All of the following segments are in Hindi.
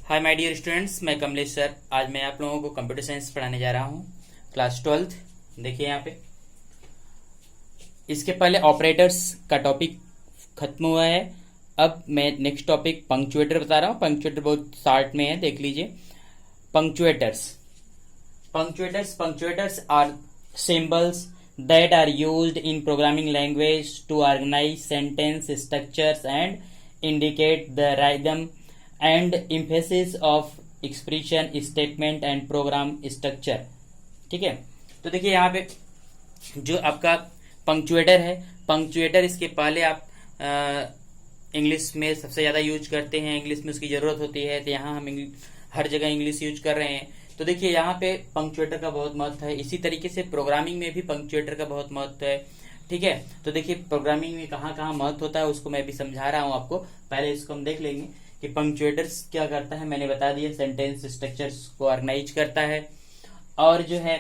हाय माय डियर स्टूडेंट्स, मैं कमलेश सर। आज मैं आप लोगों को कंप्यूटर साइंस पढ़ाने जा रहा हूँ, क्लास 12th। देखिए यहाँ पे इसके पहले ऑपरेटर्स का टॉपिक खत्म हुआ है। अब मैं नेक्स्ट टॉपिक पंक्चुएटर बता रहा हूँ। पंक्चुएटर बहुत शार्ट में है, देख लीजिए। Punctuators punctuators are symbols that are used in programming language to organize sentence structures and indicate the rhythm and emphasis of expression statement and program structure। ठीक है, तो देखिए यहाँ पे जो आपका पंक्चुएटर है, पंक्चुएटर इसके पहले आप इंग्लिश में सबसे ज़्यादा यूज करते हैं, इंग्लिश में उसकी ज़रूरत होती है, तो यहाँ हम हर जगह इंग्लिश यूज कर रहे हैं। तो देखिए यहाँ पे पंक्चुएटर का बहुत महत्व है। इसी तरीके से प्रोग्रामिंग में भी पंक्चुएटर का बहुत महत्व है। ठीक है, तो देखिए प्रोग्रामिंग में कहाँ कहाँ महत्व होता है उसको मैं भी समझा रहा हूँ आपको। पहले इसको हम देख लेंगे कि पंक्चुएटर्स क्या करता है। मैंने बता दिया, सेंटेंस स्ट्रक्चर्स को ऑर्गेनाइज करता है और जो है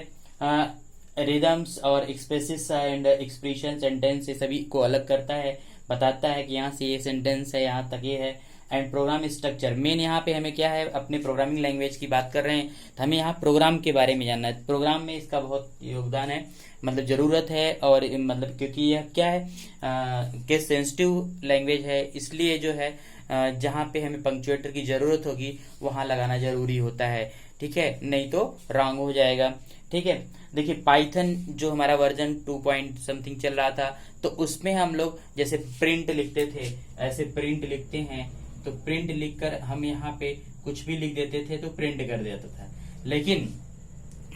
रिदम्स और एक्सप्रेसिस एंड एक्सप्रेशन सेंटेंस ये सभी को अलग करता है, बताता है कि यहाँ से ये सेंटेंस है, यहाँ तक ये है। एंड प्रोग्राम स्ट्रक्चर, मेन यहाँ पे हमें क्या है, अपने प्रोग्रामिंग लैंग्वेज की बात कर रहे हैं तो हमें यहाँ प्रोग्राम के बारे में जानना है। प्रोग्राम में इसका बहुत योगदान है, मतलब जरूरत है। और मतलब क्योंकि यह क्या है, केस सेंसिटिव लैंग्वेज है, इसलिए जो है जहाँ पे हमें पंक्चुएटर की जरूरत होगी वहाँ लगाना जरूरी होता है। ठीक है, नहीं तो रॉन्ग हो जाएगा। ठीक है, देखिए पाइथन जो हमारा वर्जन 2 पॉइंट समथिंग चल रहा था, तो उसमें हम लोग जैसे प्रिंट लिखते थे, ऐसे प्रिंट लिखते हैं तो प्रिंट लिखकर हम यहाँ पे कुछ भी लिख देते थे तो प्रिंट कर देता था। लेकिन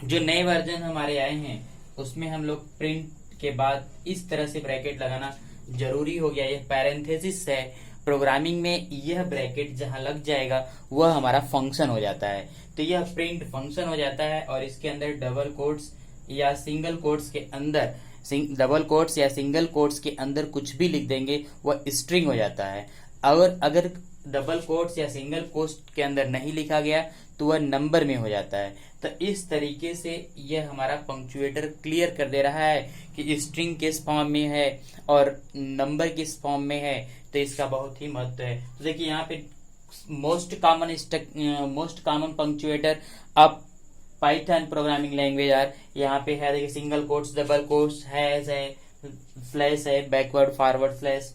जो नए वर्जन हमारे आए हैं उसमें हम लोग प्रिंट के बाद इस तरह से ब्रैकेट लगाना जरूरी हो गया। यह पैरेंथेसिस है। प्रोग्रामिंग में यह ब्रैकेट जहां लग जाएगा वह हमारा फंक्शन हो जाता है। तो यह प्रिंट फंक्शन हो जाता है और इसके अंदर डबल कोट्स या सिंगल कोट्स के अंदर डबल कोट्स या सिंगल कोट्स के अंदर कुछ भी लिख देंगे वह स्ट्रिंग हो जाता है। और अगर डबल कोट्स या सिंगल कोट्स के अंदर नहीं लिखा गया तो वह नंबर में हो जाता है। तो इस तरीके से यह हमारा पंक्चुएटर क्लियर कर दे रहा है कि स्ट्रिंग किस फॉर्म में है और नंबर किस फॉर्म में है। तो इसका बहुत ही महत्व है। तो देखिए यहाँ पे मोस्ट कॉमन पंक्चुएटर अब पाइथन प्रोग्रामिंग लैंग्वेज आर यहाँ पे है। देखिए single quotes, double quotes, has है, स्लैश है, बैकवर्ड फॉरवर्ड स्लैश,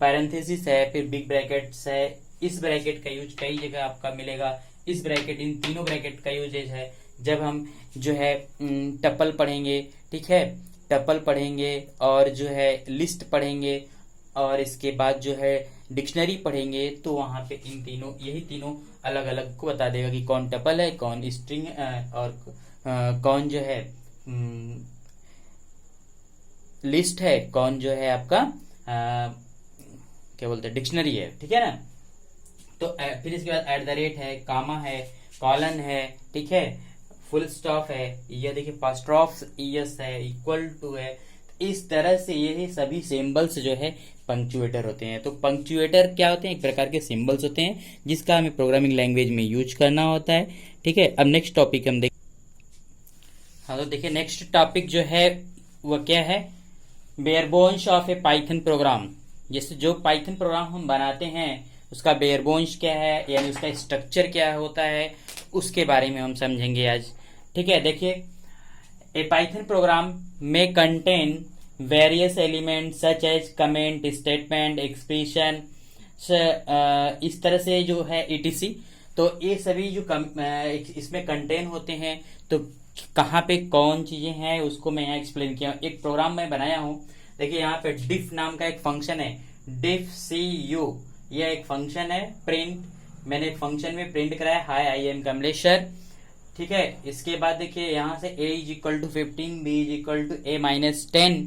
पैरेंथेसिस है, फिर बिग ब्रैकेट्स है। इस ब्रैकेट का यूज कई जगह आपका मिलेगा। इस ब्रैकेट, इन तीनों ब्रैकेट का यूजेज है जब हम जो है टपल पढ़ेंगे। ठीक है, टपल पढ़ेंगे और जो है लिस्ट पढ़ेंगे और इसके बाद जो है डिक्शनरी पढ़ेंगे, तो वहां पे इन तीनों, यही तीनों अलग अलग को बता देगा कि कौन टपल है, कौन स्ट्रिंग और कौन जो है लिस्ट है, कौन जो है आपका क्या बोलते हैं डिक्शनरी है। ठीक है ना। तो फिर इसके बाद एट द रेट है, कामा है, कॉलन है, ठीक है, फुल स्टॉप है, यह देखिए पास्ट्रॉफ यस है, इक्वल टू है। इस तरह से यही सभी सिंबल्स जो है पंक्चुएटर होते हैं। तो पंक्चुएटर क्या होते हैं, एक प्रकार के सिंबल्स होते हैं जिसका हमें प्रोग्रामिंग लैंग्वेज में यूज करना होता है। ठीक है, अब नेक्स्ट टॉपिक हम हाँ, तो देखिए नेक्स्ट टॉपिक जो है वह क्या है, बेयरबोन्स ऑफ ए पाइथन प्रोग्राम। जैसे जो पाइथन प्रोग्राम हम बनाते हैं उसका बेयरबोन्स क्या है, यानी उसका स्ट्रक्चर क्या होता है, उसके बारे में हम समझेंगे आज। ठीक है, देखिए ए पाइथन प्रोग्राम में contain various element such as comment, statement, expression, इस तरह से जो है etc। तो ये सभी जो इसमें कंटेन होते हैं, तो कहाँ पे कौन चीजें हैं उसको मैं यहाँ एक्सप्लेन किया। एक प्रोग्राम मैं बनाया हूँ, देखिए यहाँ पे डिफ नाम का एक फंक्शन है, डिफ cu, यह एक फंक्शन है। प्रिंट, मैंने एक फंक्शन में प्रिंट कराया हाय आई एम कमलेश्वर। ठीक है, इसके बाद देखिए यहाँ से a is equal to 15, b is equal to a minus 10,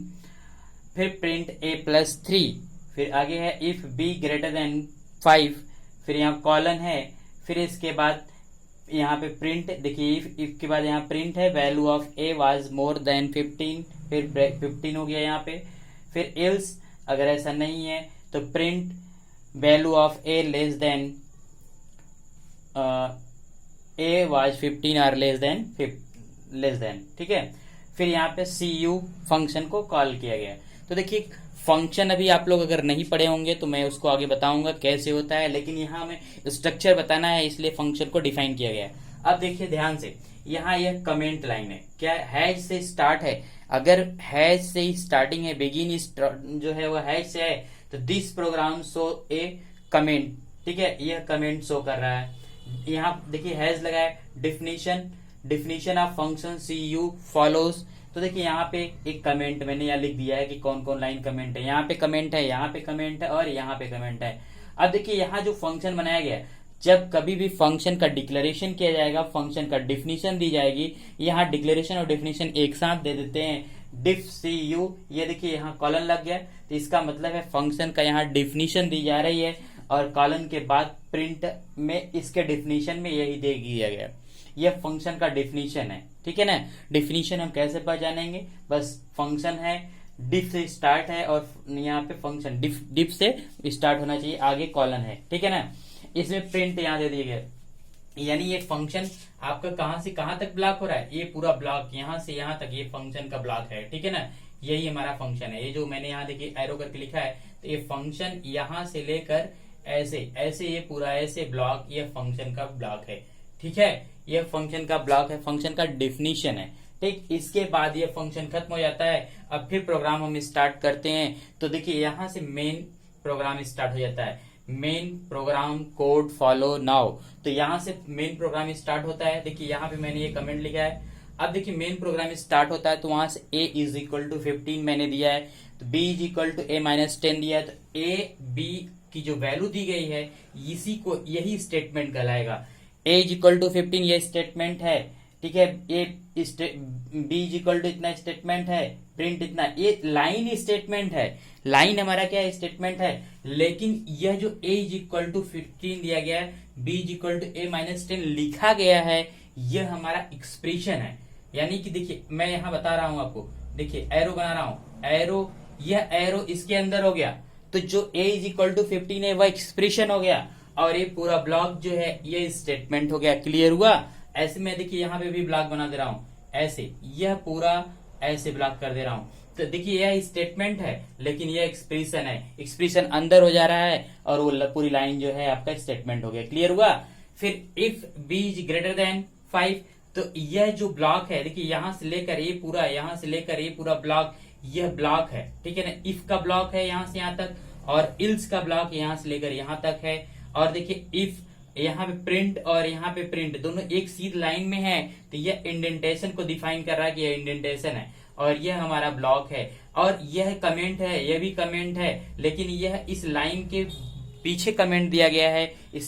फिर प्रिंट a प्लस 3, फिर आगे है इफ b ग्रेटर देन 5, फिर यहाँ कॉलन है, फिर इसके बाद यहाँ पे प्रिंट, देखिए इफ के बाद यहाँ प्रिंट है value of a was more than 15, फिर 15 हो गया यहाँ पे, फिर एल्स अगर ऐसा नहीं है तो print value of a less than a was 15 और लेस देन। ठीक है, फिर यहाँ पे cu फंक्शन को कॉल किया गया। तो देखिए फंक्शन अभी आप लोग अगर नहीं पढ़े होंगे तो मैं उसको आगे बताऊंगा कैसे होता है, लेकिन यहाँ हमें स्ट्रक्चर बताना है इसलिए फंक्शन को डिफाइन किया गया है। अब देखिए ध्यान से, यहाँ यह कमेंट लाइन है, क्या हैज से स्टार्ट है, अगर हैज से ही स्टार्टिंग है, बिगिन जो है वो हैज से है, तो this program show a comment, ठीक है, यह कमेंट शो कर रहा है। यहाँ देखिए हैज लगा है, definition of function see you follows, तो देखिए यहाँ पे एक कमेंट मैंने यहाँ लिख दिया है कि कौन कौन लाइन कमेंट है, यहाँ पे कमेंट है, यहाँ पे कमेंट है और यहाँ पे कमेंट है। अब देखिए यहाँ जो फंक्शन बनाया गया है, जब कभी भी फंक्शन का डिक्लेरेशन किया जाएगा, फंक्शन का डिफिनीशन दी जाएगी, यहाँ डिक्लेरेशन और डिफिनीशन एक साथ दे देते हैं, डिफ सी यू, ये देखिए यहाँ कॉलन लग गया, तो इसका मतलब है फंक्शन का यहाँ डिफिनीशन दी जा रही है और कॉलन के बाद प्रिंट में इसके डिफिनीशन में यही दे दिया गया, यह फंक्शन का डिफिनीशन है, ठीक है ना। डिफिनीशन हम कैसे पहचानेंगे, बस फंक्शन है, डिफ से स्टार्ट है और यहाँ पे फंक्शन डिफ से स्टार्ट होना चाहिए, आगे कॉलन है, ठीक है ना। इसमें प्रिंट यहाँ दे दिया गया, यानी ये फंक्शन आपका कहां से कहां तक ब्लॉक हो रहा है, ये पूरा ब्लॉक यहाँ से यहाँ तक ये फंक्शन का ब्लॉक है, ठीक है ना। यही हमारा फंक्शन है, ये जो मैंने यहाँ देखिए एरो करके लिखा है, तो ये फंक्शन यहाँ से लेकर ऐसे ऐसे ये पूरा ऐसे ब्लॉक, ये फंक्शन का ब्लॉक है, ठीक है, ये फंक्शन का ब्लॉक है, फंक्शन का डिफिनीशन है, ठीक। इसके बाद ये फंक्शन खत्म हो जाता है, अब फिर प्रोग्राम हम स्टार्ट करते हैं, तो देखिए यहाँ से मेन प्रोग्राम स्टार्ट हो जाता है, main program code follow now, तो यहाँ से मेन प्रोग्राम स्टार्ट होता है। देखिए यहाँ पे मैंने ये कमेंट लिखा है, अब देखिए मेन प्रोग्राम स्टार्ट होता है, तो वहां से a इज इक्वल टू 15 मैंने दिया है, तो b is equal to a minus 10 दिया है, तो a b की जो वैल्यू दी गई है इसी को यही स्टेटमेंट कहलाएगा। a इज इक्वल टू 15 ये स्टेटमेंट है, ठीक है, ये b इज इक्वल टू इतना स्टेटमेंट है, प्रिंट इतना, ये लाइन स्टेटमेंट है, लाइन हमारा क्या है, स्टेटमेंट है, लेकिन यह जो a इज इक्वल टू 15 दिया गया है, b is equal to a minus 10 लिखा गया है, यह हमारा एक्सप्रेशन है। यानी कि देखिए मैं यहाँ बता रहा हूं आपको, देखिए एरो बना रहा हूं, एरो, यह एरो इसके अंदर हो गया, तो जो a इज इक्वल टू 15 है वह एक्सप्रेशन हो गया और ये पूरा ब्लॉक जो है ये स्टेटमेंट हो गया। क्लियर हुआ। ऐसे में देखिए यहाँ पे भी ब्लॉक बना दे रहा हूं, ऐसे यह पूरा ऐसे ब्लॉक कर दे रहा हूं, तो देखिए यह स्टेटमेंट है लेकिन यह एक्सप्रेशन है, एक्सप्रेशन अंदर हो जा रहा है और वो पूरी लाइन जो है आपका स्टेटमेंट हो गया। क्लियर हुआ। फिर if b is greater than 5, तो यह जो ब्लॉक है देखिए यहाँ से लेकर ये पूरा, यहाँ से लेकर ये पूरा ब्लॉक, यह ब्लॉक है, ठीक है ना। इफ का ब्लॉक है यहाँ से यहाँ तक और इल्स का ब्लॉक यहाँ से लेकर यहाँ तक है, और देखिए इफ यहाँ पे प्रिंट और यहाँ पे प्रिंट दोनों एक सीधी लाइन में है, तो यह इंडेंटेशन को डिफाइन कर रहा है कि यह इंडेंटेशन है और यह हमारा ब्लॉक है, और यह कमेंट है, यह भी कमेंट है, लेकिन यह इस लाइन के पीछे कमेंट दिया गया है, इस